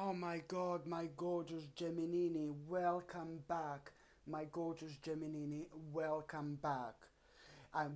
Oh my God, my gorgeous Geminini, welcome back. My gorgeous Geminini, welcome back.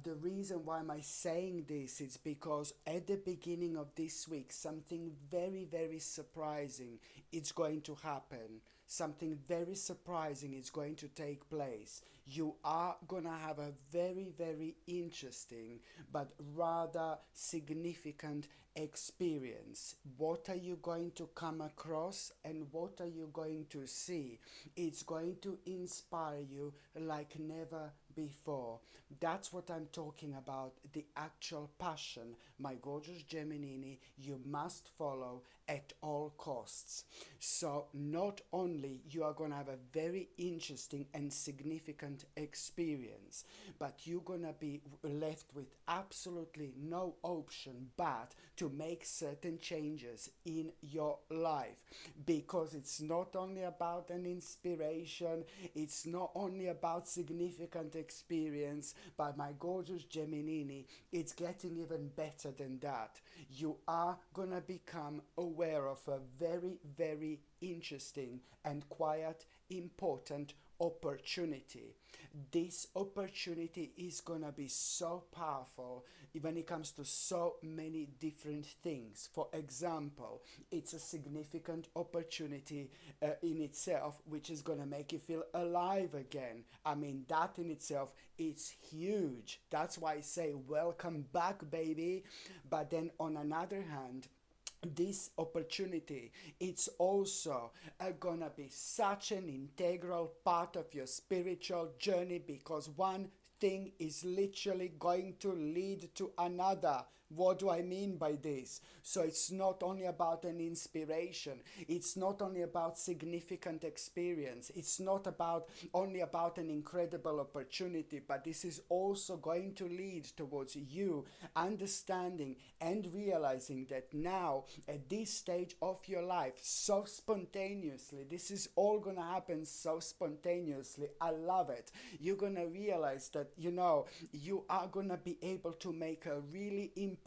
The reason why am I saying this is because at the beginning of this week, something very, very surprising is going to happen. Something very surprising is going to take place. You are going to have a very, very interesting but rather significant experience. What are you going to come across and what are you going to see? It's going to inspire you like never before. That's what I'm talking about, the actual passion, my gorgeous Geminini, you must follow at all costs. So not only you are going to have a very interesting and significant experience, but you're going to be left with absolutely no option but to make certain changes in your life, because it's not only about an inspiration, it's not only about significant experience, but my gorgeous Geminini, it's getting even better than that. You are gonna become aware of a very, very interesting and quite important opportunity. This opportunity is gonna be so powerful when it comes to so many different things. For example, it's a significant opportunity in itself, which is gonna make you feel alive again. I mean, that in itself is huge. That's why I say welcome back, baby. But then on another hand, this opportunity, it's also gonna be such an integral part of your spiritual journey, because one thing is literally going to lead to another. What do I mean by this? So it's not only about an inspiration, it's not only about significant experience, it's not about only about an incredible opportunity, but this is also going to lead towards you understanding and realizing that now at this stage of your life, so spontaneously, this is all gonna happen so spontaneously. I love it. You're gonna realize that you are gonna be able to make a really important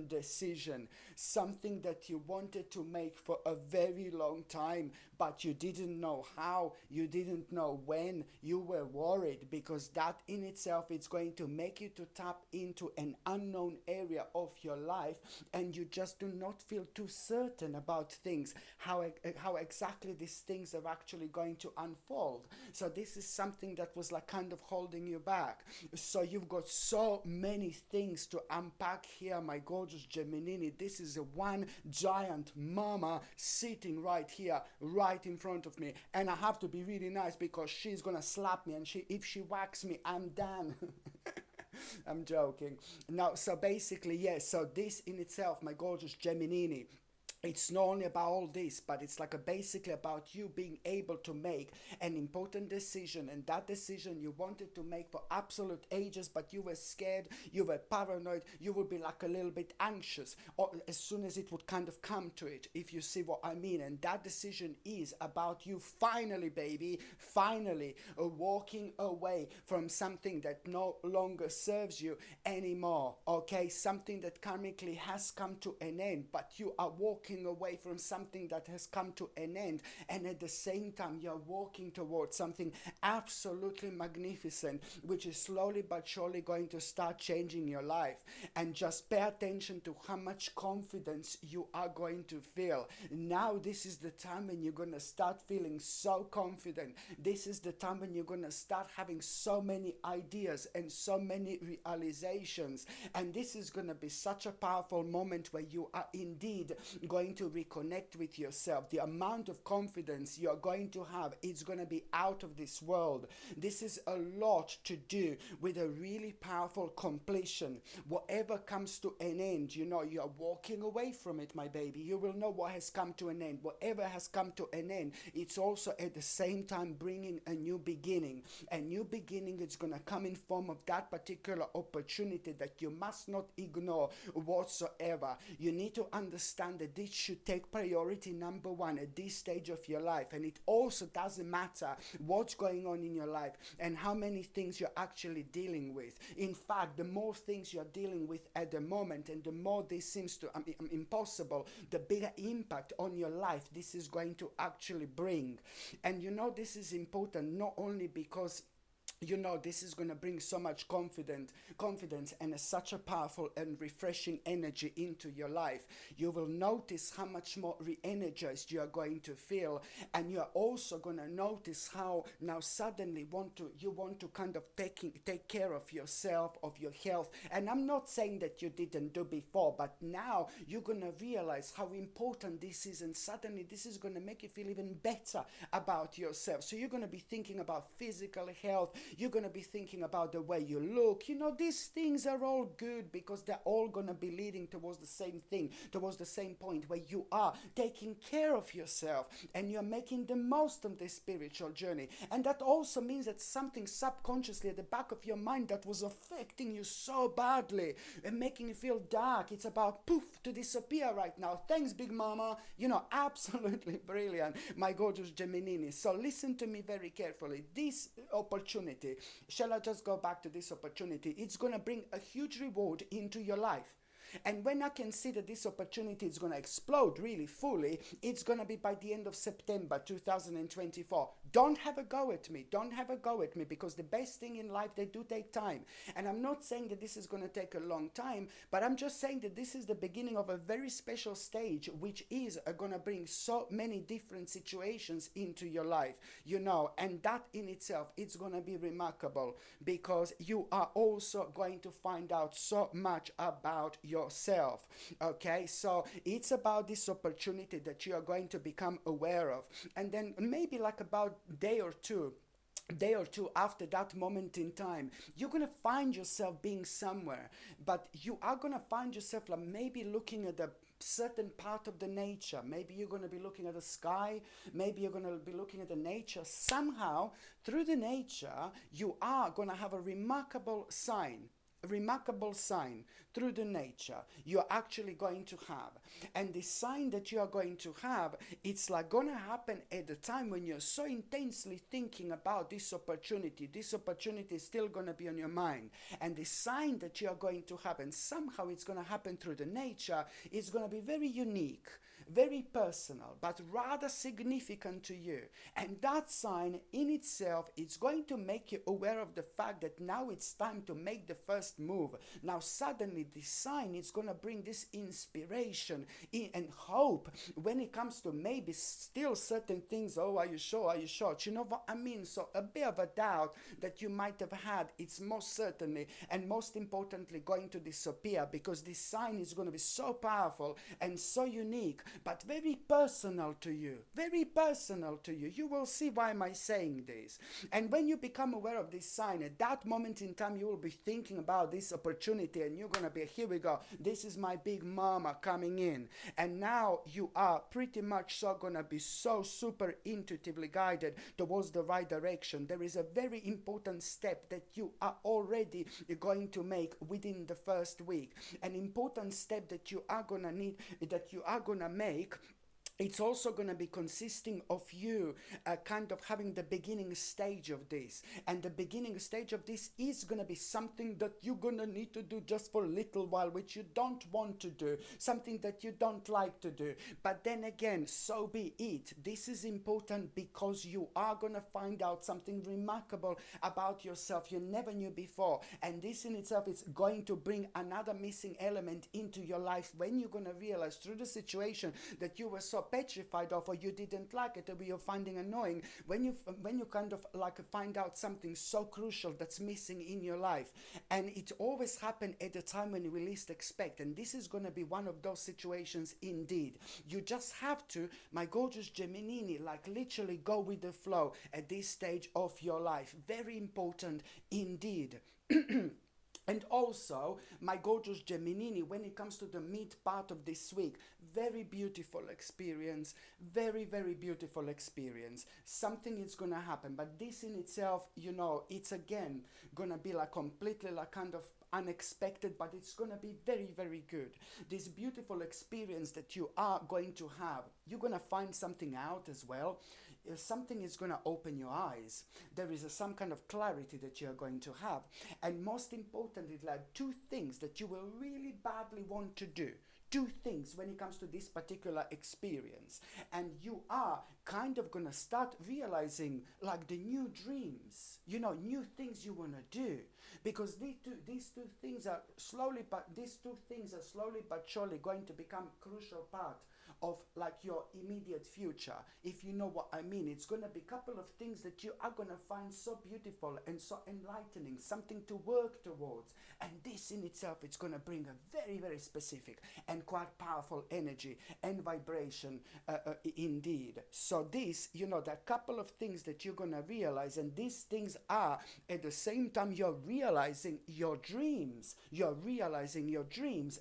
decision, something that you wanted to make for a very long time, but you didn't know how, you didn't know when, you were worried, because that in itself is going to make you to tap into an unknown area of your life, and you just do not feel too certain about things, how exactly these things are actually going to unfold. So this is something that was like kind of holding you back. So you've got so many things to unpack here, my gorgeous Geminini. This is a one giant mama sitting right here, right in front of me, and I have to be really nice because she's gonna slap me, and if she whacks me, I'm done. I'm joking. Now, so basically, yes, so this in itself, my gorgeous Geminini, it's not only about all this, but it's like basically about you being able to make an important decision, and that decision you wanted to make for absolute ages, but you were scared, you were paranoid, you would be like a little bit anxious, or as soon as it would kind of come to it, if you see what I mean. And that decision is about you finally, baby, finally walking away from something that no longer serves you anymore, okay? Something that karmically has come to an end, but you are walking away from something that has come to an end, and at the same time you're walking towards something absolutely magnificent, which is slowly but surely going to start changing your life. And just pay attention to how much confidence you are going to feel. Now this is the time when you're going to start feeling so confident. This is the time when you're going to start having so many ideas and so many realizations, and this is going to be such a powerful moment where you are indeed going to reconnect with yourself. The amount of confidence you're going to have, it's going to be out of this world. This is a lot to do with a really powerful completion. Whatever comes to an end, you're walking away from it, my baby. You will know what has come to an end. Whatever has come to an end, it's also at the same time bringing a new beginning. A new beginning is going to come in form of that particular opportunity that you must not ignore whatsoever. You need to understand that this it should take priority number one at this stage of your life. And it also doesn't matter what's going on in your life and how many things you're actually dealing with. In fact, the more things you're dealing with at the moment, and the more this seems to impossible, the bigger impact on your life this is going to actually bring. And this is important not only because this is going to bring so much confidence and such a powerful and refreshing energy into your life. You will notice how much more re-energized you are going to feel, and you are also going to notice how now suddenly you want to kind of take care of yourself, of your health. And I'm not saying that you didn't do before, but now you're going to realize how important this is, and suddenly this is going to make you feel even better about yourself. So you're going to be thinking about physical health. You're going to be thinking about the way you look. These things are all good because they're all going to be leading towards the same thing, towards the same point where you are taking care of yourself and you're making the most of this spiritual journey. And that also means that something subconsciously at the back of your mind that was affecting you so badly and making you feel dark, it's about poof to disappear right now. Thanks, Big Mama. Absolutely brilliant, my gorgeous Geminini. So listen to me very carefully. This opportunity, shall I just go back to this opportunity? It's going to bring a huge reward into your life. And when I can see that this opportunity is going to explode really fully, it's going to be by the end of September 2024. Don't have a go at me. Don't have a go at me, because the best thing in life, they do take time. And I'm not saying that this is going to take a long time, but I'm just saying that this is the beginning of a very special stage, which is going to bring so many different situations into your life, and that in itself, it's going to be remarkable, because you are also going to find out so much about yourself. Okay, so it's about this opportunity that you are going to become aware of, and then maybe like about day or two after that moment in time, you're going to find yourself being somewhere, but you are going to find yourself like maybe looking at a certain part of the nature. Maybe you're going to be looking at the sky, maybe you're going to be looking at the nature. Somehow through the nature you are going to have a remarkable sign through the nature you're actually going to have. And the sign that you are going to have, it's like going to happen at the time when you're so intensely thinking about this opportunity is still going to be on your mind. And the sign that you are going to have, and somehow it's going to happen through the nature, is going to be very unique, very personal, but rather significant to you. And that sign in itself is going to make you aware of the fact that now it's time to make the first move. Now suddenly this sign is going to bring this inspiration and hope when it comes to maybe still certain things. Oh, are you sure? You know what I mean? So a bit of a doubt that you might have had, it's most certainly and most importantly going to disappear, because this sign is going to be so powerful and so unique, but very personal to you. You will see why am I saying this. And when you become aware of this sign, at that moment in time you will be thinking about this opportunity, and you're going to be, here we go, this is my big mama coming in. And now you are pretty much so going to be so super intuitively guided towards the right direction. There is a very important step that you are already going to make within the first week. An important step that you are going to make. It's also going to be consisting of you kind of having the beginning stage of this. And the beginning stage of this is going to be something that you're going to need to do just for a little while, which you don't want to do, something that you don't like to do. But then again, so be it. This is important because you are going to find out something remarkable about yourself you never knew before. And this in itself is going to bring another missing element into your life when you're going to realize through the situation that you were so petrified of, or you didn't like it, or you're finding annoying, when you kind of like find out something so crucial that's missing in your life. And it always happens at the time when you least expect, and this is going to be one of those situations indeed. You just have to, my gorgeous Geminini, like literally go with the flow at this stage of your life. Very important indeed. And also, my gorgeous Geminini, when it comes to the mid part of this week, very beautiful experience, very, very beautiful experience. Something is going to happen, but this in itself, it's again going to be like completely like kind of unexpected, but it's going to be very, very good. This beautiful experience that you are going to have, you're going to find something out as well. Something is going to open your eyes. There is some kind of clarity that you're going to have. And most importantly, like two things that you will really badly want to do. Two things when it comes to this particular experience, and you are kind of gonna start realizing like the new dreams, new things you want to do, because these two things are slowly but surely going to become crucial part of like your immediate future, if you know what I mean. It's going to be a couple of things that you are going to find so beautiful and so enlightening, something to work towards, and this in itself, it's going to bring a very, very specific and quite powerful energy and vibration indeed. So this, there are a couple of things that you're going to realize, and these things are at the same time you're realizing your dreams,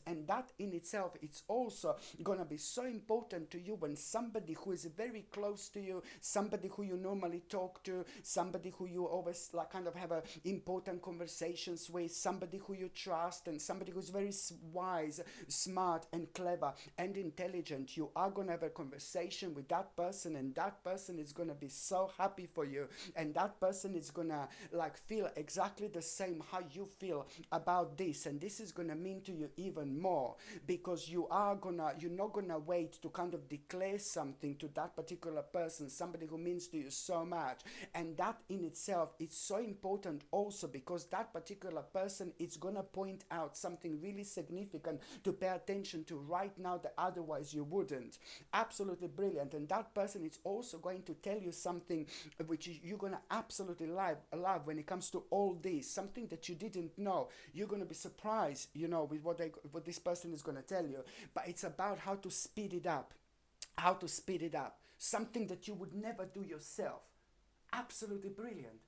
and that in itself, it's also going to be so important to you when somebody who is very close to you, somebody who you normally talk to, somebody who you always like kind of have a important conversations with, somebody who you trust, and somebody who's very wise, smart and clever and intelligent, you are going to have a conversation with that person, and that person is going to be so happy for you, and that person is going to like feel exactly the same how you feel about this, and this is going to mean to you even more, because you're not going to wait to kind of declare something to that particular person, somebody who means to you so much. And that in itself is so important also, because that particular person is going to point out something really significant to pay attention to right now that otherwise you wouldn't. Absolutely brilliant. And that person is also going to tell you something which you're going to absolutely love when it comes to all this, something that you didn't know. You're going to be surprised, with what this person is going to tell you. But it's about how to speed it up. Something that you would never do yourself. Absolutely brilliant.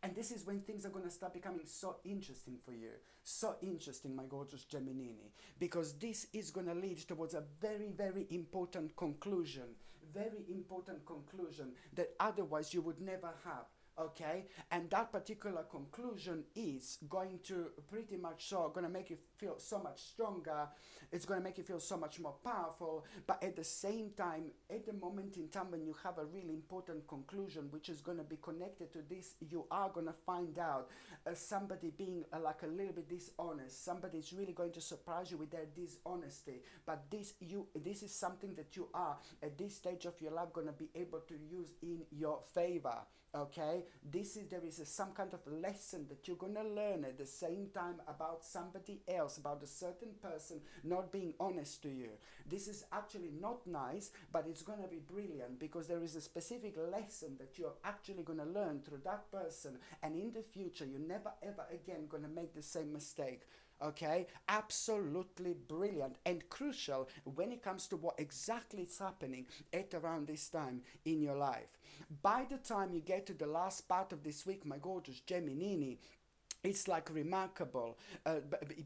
And this is when things are going to start becoming so interesting for you. So interesting, my gorgeous Geminini. Because this is going to lead towards a very, very important conclusion. Very important conclusion that otherwise you would never have. Okay, and that particular conclusion is going to pretty much going to make you feel so much stronger. It's going to make you feel so much more powerful. But at the same time, at the moment in time when you have a really important conclusion, which is going to be connected to this, you are going to find out somebody being like a little bit dishonest. Somebody is really going to surprise you with their dishonesty. But this is something that you are at this stage of your life going to be able to use in your favor. Okay, there is some kind of lesson that you're going to learn at the same time about somebody else, about a certain person not being honest to you. This is actually not nice, but it's going to be brilliant, because there is a specific lesson that you're actually going to learn through that person, and in the future you're never ever again going to make the same mistake. Okay, absolutely brilliant and crucial when it comes to what exactly is happening at around this time in your life. By the time you get to the last part of this week, my gorgeous Geminini, it's like remarkable,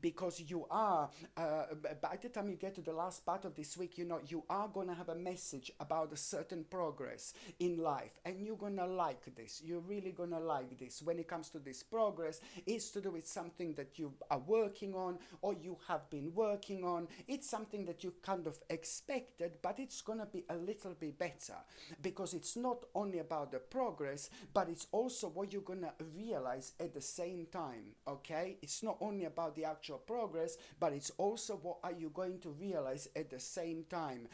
because you are, by the time you get to the last part of this week, you are going to have a message about a certain progress in life, and you're going to like this. You're really going to like this. When it comes to this progress, it's to do with something that you are working on, or you have been working on. It's something that you kind of expected, but it's going to be a little bit better, because it's not only about the progress, but it's also what you're going to realize at the same time. Okay, it's not only about the actual progress, but it's also what are you going to realize at the same time.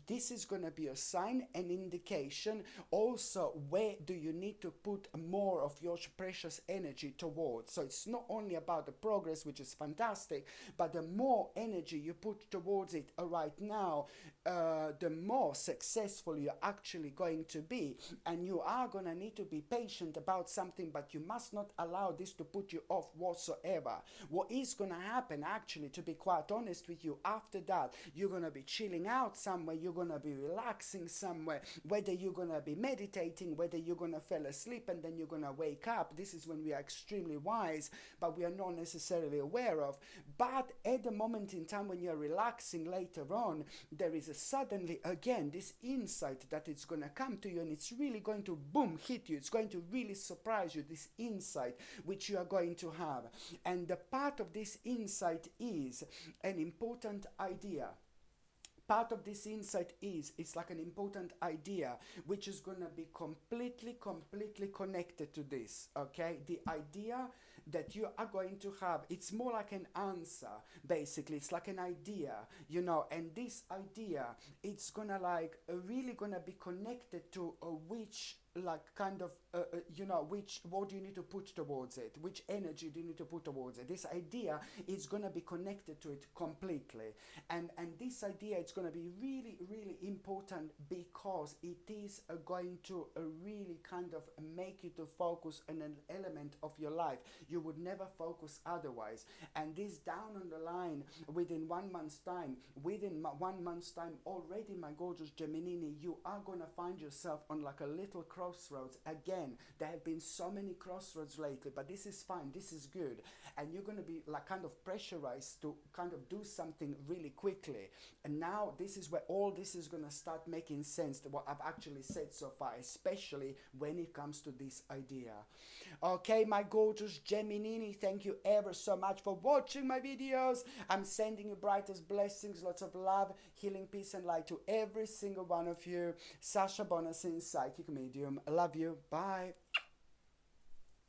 This is going to be a sign and indication also where do you need to put more of your precious energy towards. So it's not only about the progress, which is fantastic, but the more energy you put towards it right now, the more successful you're actually going to be. And you are going to need to be patient about something, but you must not allow this to put you off whatsoever. What is going to happen, actually, to be quite honest with you, after that, you're going to be chilling out somewhere, you're going to be relaxing somewhere, whether you're going to be meditating, whether you're going to fall asleep and then you're going to wake up. This is when we are extremely wise, but we are not necessarily aware of. But at the moment in time when you're relaxing later on, there is suddenly again this insight that it's going to come to you, and it's really going to boom hit you. It's going to really surprise you, this insight which you are going going to have. And the part of this insight is an important idea. Part of this insight is it's like an important idea which is going to be completely connected to this. Okay, the idea that you are going to have, it's more like an answer. Basically, it's like an idea, you know, and this idea, it's gonna like really gonna be connected to which like kind of you know, which, what do you need to put towards it, which energy do you need to put towards it. This idea is going to be connected to it completely, and this idea, it's going to be really important, because it is going to really kind of make you to focus on an element of your life you would never focus otherwise. And this down on the line, within 1 month's time, within 1 month's time already, my gorgeous Geminini, you are going to find yourself on like a little crossroads again. There have been so many crossroads lately, but this is fine, this is good, and you're going to be like kind of pressurized to kind of do something really quickly. And now this is where all this is going to start making sense to what I've actually said so far, especially when it comes to this idea. Okay, my gorgeous Geminini, thank you ever so much for watching my videos. I'm sending you brightest blessings, lots of love, healing, peace and light to every single one of you. Sasha Bonasin, psychic medium. Love you. Bye.